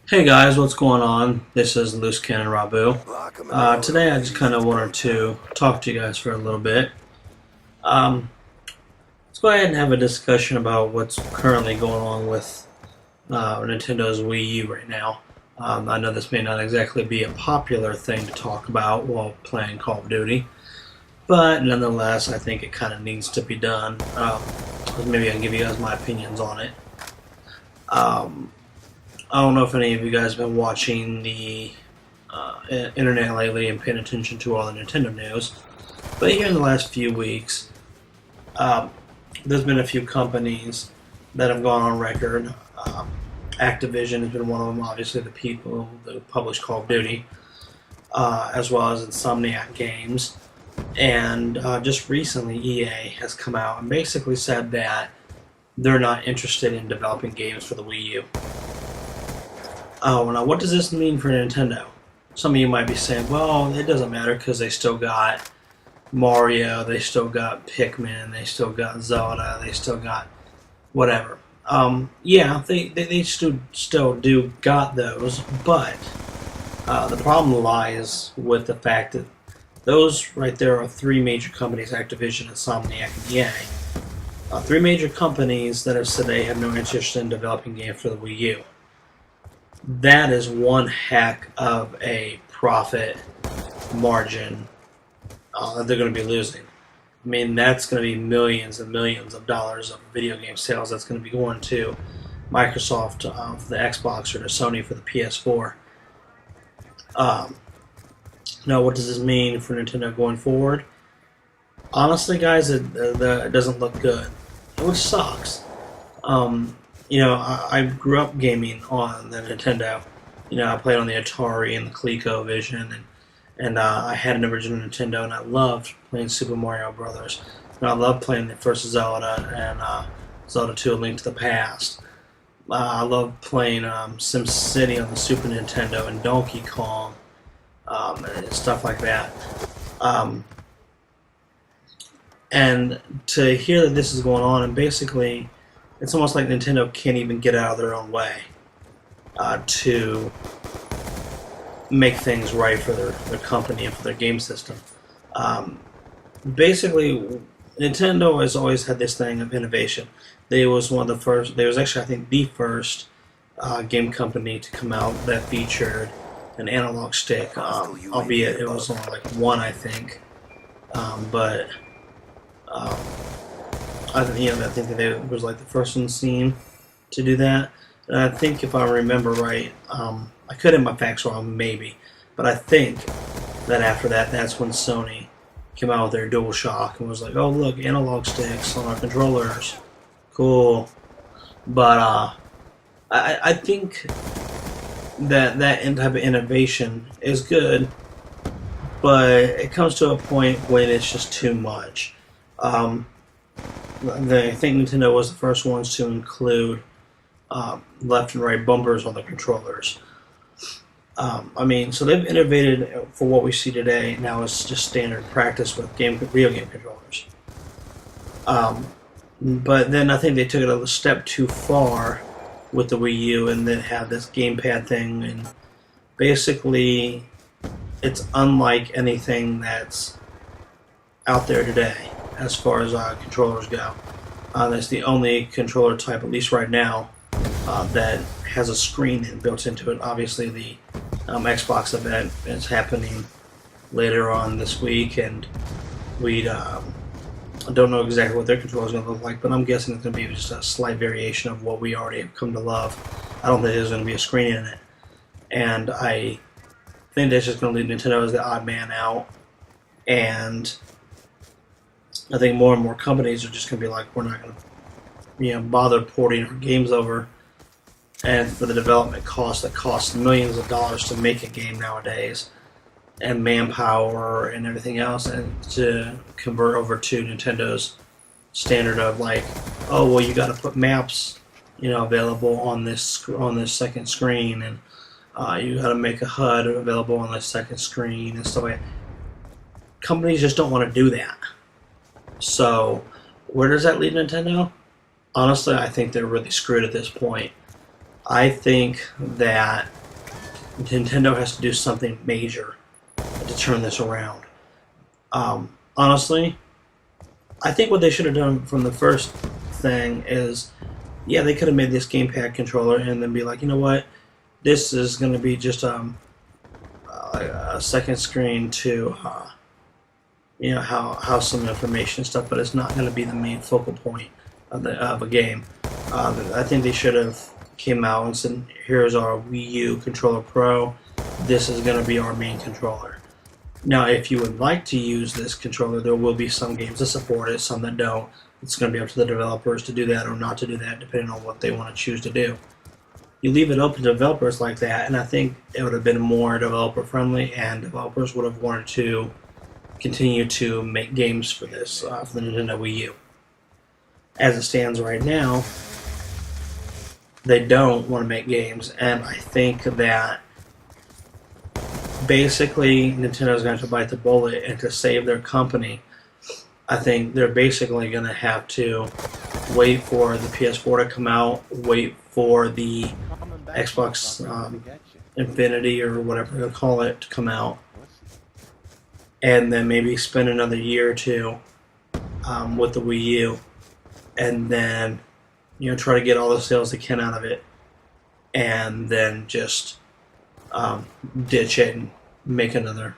Hey guys, what's going on? This is LooseCannonRobu. Today I just kind of wanted to talk to you guys for a little bit. Um, let's go ahead and have a discussion about what's currently going on with Nintendo's Wii U right now. I know this may not exactly be a popular thing to talk about while playing Call of Duty, but nonetheless, I think it kind of needs to be done. Maybe I can give you guys my opinions on it. Um, I don't know if any of you guys have been watching the internet lately and paying attention to all the Nintendo news, but here in the last few weeks, um, there's been a few companies that have gone on record. Activision has been one of them, obviously the people that publish Call of Duty, as well as Insomniac Games. And just recently, EA has come out and basically said that they're not interested in developing games for the Wii U. Oh, now what does this mean for Nintendo? Some of you might be saying, well, it doesn't matter because they still got Mario, they still got Pikmin, they still got Zelda, they still got whatever. Yeah, they still do got those, but the problem lies with the fact that those right there are three major companies, Activision, Insomniac, and EA. Three major companies that have said they have no interest in developing games for the Wii U. That is one heck of a profit margin that they're going to be losing. I mean, that's going to be millions and millions of dollars of video game sales that's going to be going to Microsoft for the Xbox or to Sony for the PS4. Now, what does this mean for Nintendo going forward? Honestly, guys, it doesn't look good, which sucks. I grew up gaming on the Nintendo. I played on the Atari and the ColecoVision, and I had an original Nintendo, and I loved playing Super Mario Brothers. And I loved playing the first Zelda and Zelda 2: A Link to the Past. I loved playing SimCity on the Super Nintendo and Donkey Kong and stuff like that. And to hear that this is going on, and basically, it's almost like Nintendo can't even get out of their own way to make things right for their company and for their game system. Basically, Nintendo has always had this thing of innovation. They was one of the first. They was actually, I think, the first game company to come out that featured an analog stick, albeit it was only like one, I think. But I think that it was like the first one seen to do that. And I think if I remember right, I could have my facts wrong, maybe, but I think that after that, that's when Sony came out with their DualShock and was like, "Oh, look, analog sticks on our controllers, cool." But I think that type of innovation is good, but it comes to a point when it's just too much. I think Nintendo was the first ones to include left and right bumpers on the controllers. So they've innovated for what we see today. Now it's just standard practice with video game controllers. But then I think they took it a step too far with the Wii U and then had this gamepad thing, and basically it's unlike anything that's out there today as far as controllers go. That's the only controller type, at least right now, that has a screen built into it. Obviously, the Xbox event is happening later on this week, and we don't know exactly what their controller is going to look like, but I'm guessing it's going to be just a slight variation of what we already have come to love. I don't think there's going to be a screen in it, and I think that's just going to leave Nintendo as the odd man out, and I think more and more companies are just going to be like, we're not going to bother porting our games over, and for the development costs that cost millions of dollars to make a game nowadays, and manpower and everything else, and to convert over to Nintendo's standard of like, oh well, you got to put maps, available on this second screen, and you got to make a HUD available on the second screen and stuff like that. Companies just don't want to do that. So, where does that leave Nintendo? Honestly, I think they're really screwed at this point. I think that Nintendo has to do something major to turn this around. Honestly, I think what they should have done from the first thing is, yeah, they could have made this gamepad controller and then be like, you know what, this is going to be just a second screen to, house some information and stuff, but it's not going to be the main focal point of a game. I think they should have came out and said, here's our Wii U Controller Pro. This is going to be our main controller. Now, if you would like to use this controller, there will be some games that support it, some that don't. It's going to be up to the developers to do that or not to do that, depending on what they want to choose to do. You leave it open to developers like that, and I think it would have been more developer-friendly, and developers would have wanted to continue to make games for this, for the Nintendo Wii U. As it stands right now, they don't want to make games, and I think that basically Nintendo's going to have to bite the bullet, and to save their company, I think they're basically going to have to wait for the PS4 to come out, wait for the Xbox Infinity or whatever they'll call it to come out, and then maybe spend another year or two with the Wii U, and then try to get all the sales they can out of it, and then just ditch it and make another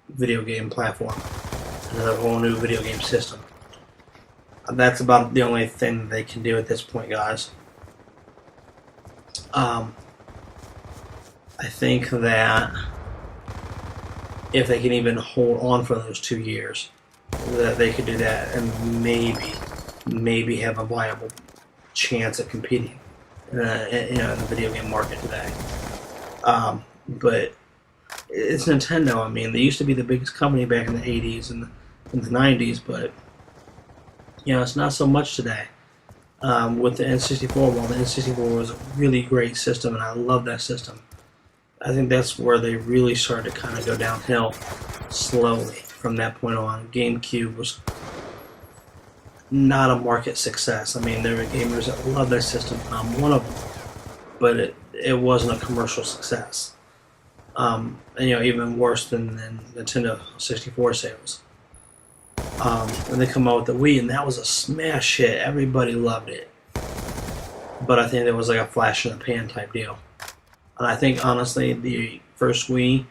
video game platform, another whole new video game system. That's about the only thing they can do at this point, guys. I think that if they can even hold on for those 2 years, that they could do that and maybe have a viable chance at competing in the video game market today. But it's Nintendo. I mean, they used to be the biggest company back in the 80s and in the 90s, but it's not so much today. With the N64, while the N64 was a really great system, and I love that system, I think that's where they really started to kind of go downhill slowly from that point on. GameCube was not a market success. I mean, there were gamers that loved that system. I'm one of them, but it wasn't a commercial success. And even worse than Nintendo 64 sales. And they come out with the Wii, and that was a smash hit. Everybody loved it. But I think it was like a flash in the pan type deal. And I think, honestly, the first Wii,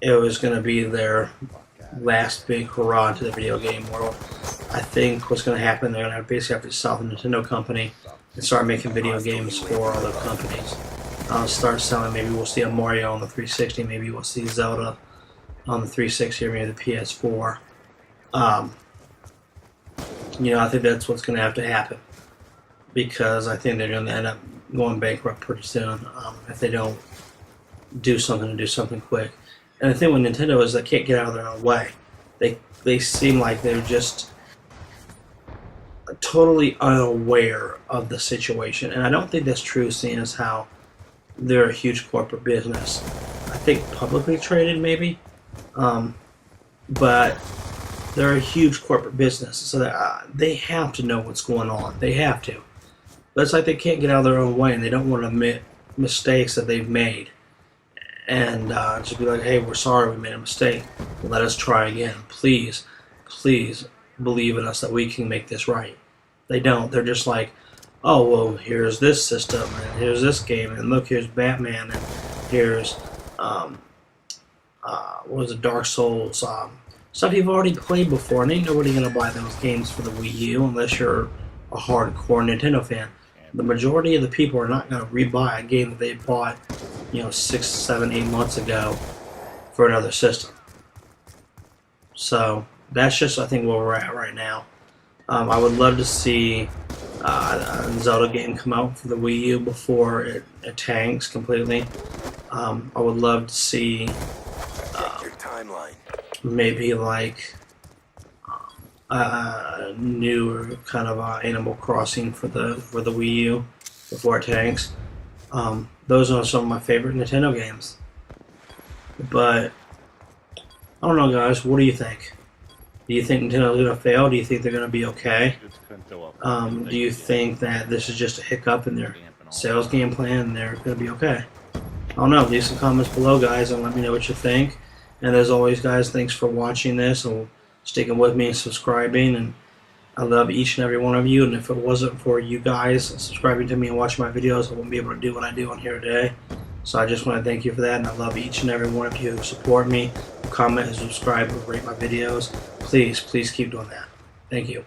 it was going to be their last big hurrah into the video game world. I think what's going to happen, they're going to basically have to sell the Nintendo company and start making video games for other companies. Start selling, maybe we'll see a Mario on the 360, maybe we'll see Zelda on the 360 or maybe the PS4. I think that's what's going to have to happen, because I think they're going to end up going bankrupt pretty soon if they don't do something quick. And the thing with Nintendo is they can't get out of their own way. They seem like they're just totally unaware of the situation, and I don't think that's true, seeing as how they're a huge corporate business. I think publicly traded maybe, but they're a huge corporate business, so that they have to know what's going on. They have to. But it's like they can't get out of their own way, and they don't want to admit mistakes that they've made, and just be like, hey, we're sorry we made a mistake. Let us try again. Please believe in us that we can make this right. They don't. They're just like, oh, well, here's this system, and here's this game, and look, here's Batman, and here's what was it, Dark Souls, stuff you've already played before, and ain't nobody gonna buy those games for the Wii U unless you're a hardcore Nintendo fan. The majority of the people are not gonna rebuy a game that they bought, 6, 7, 8 months ago for another system. So that's just, I think, where we're at right now. I would love to see a Zelda game come out for the Wii U before it tanks completely. I would love to see maybe like a new kind of Animal Crossing for the Wii U before it tanks. Those are some of my favorite Nintendo games. But I don't know, guys. What do you think? Do you think Nintendo's going to fail? Do you think they're going to be okay? Do you think that this is just a hiccup in their sales game plan, and they're going to be okay. I don't know. Leave some comments below, guys, and let me know what you think. And as always, guys, thanks for watching this and sticking with me and subscribing. And I love each and every one of you. And if it wasn't for you guys subscribing to me and watching my videos, I wouldn't be able to do what I do on here today. So I just want to thank you for that. And I love each and every one of you who support me, who comment and subscribe, who rate my videos. Please, please keep doing that. Thank you.